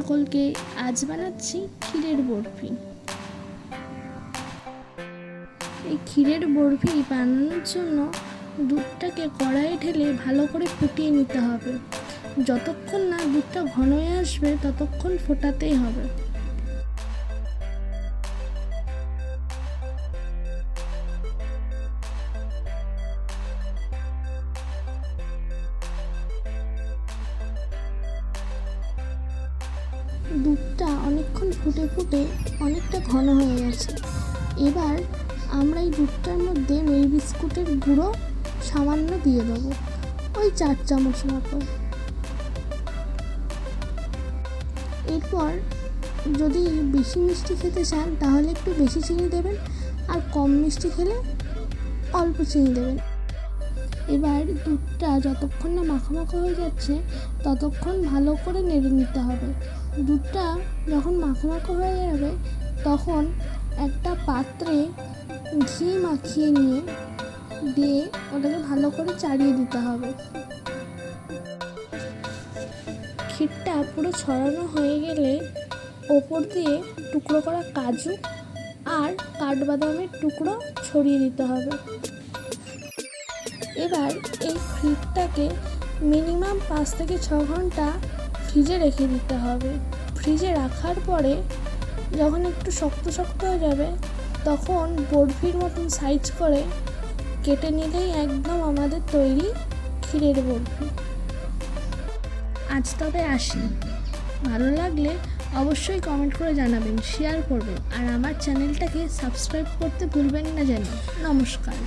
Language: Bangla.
সকলকে। আজ বানাচ্ছি ক্ষীরের বরফি। এই ক্ষীরের বরফি বানানোর জন্য দুধটাকে কড়াইয়ে ঢেলে ভালো করে ফুটিয়ে নিতে হবে। যতক্ষণ না দুধটা ঘন হয়ে আসবে ততক্ষণ ফোটাতেই হবে। দুধটা অনেকক্ষণ ফুটে ফুটে অনেকটা ঘন হয়ে গেছে। এবার আমরা এই দুধটার মধ্যে মেরি বিস্কুটের গুঁড়ো সামান্য দিয়ে দেবো, ওই 4 চামচ মতো। এরপর যদি বেশি মিষ্টি খেতে চান তাহলে একটু বেশি চিনি দেবেন, আর কম মিষ্টি খেলে অল্প চিনি দেবেন। এবার দুধটা যতক্ষণ না মাখা মাখা হয়ে যাচ্ছে ততক্ষণ ভালো করে নেড়ে নিতে হবে। দুধটা যখন মাখা মাখা হয়ে যাবে তখন একটা পাত্রে ঘি মাখিয়ে দিয়ে ওটাকে ভালো করে চাড়িয়ে দিতে হবে। ক্ষীরটা পুরো ছড়ানো হয়ে গেলে ওপর দিয়ে টুকরো করা কাজু আর কাঠবাদামের টুকরো ছড়িয়ে দিতে হবে। এবার এই ক্ষীরটাকে মিনিমাম 5 থেকে 6 ঘন্টা ফ্রিজে রেখে দিতে হবে। ফ্রিজে রাখার পরে যখন একটু শক্ত শক্ত হয়ে যাবে তখন বরফির মতন সাইজ করে কেটে নিলেই একদম আমাদের তৈরি ক্ষীরের বরফি। আজ তবে আসি। ভালো লাগলে অবশ্যই কমেন্ট করে জানাবেন, শেয়ার করবেন, আর আমার চ্যানেলটাকে সাবস্ক্রাইব করতে ভুলবেন না যেন। নমস্কার।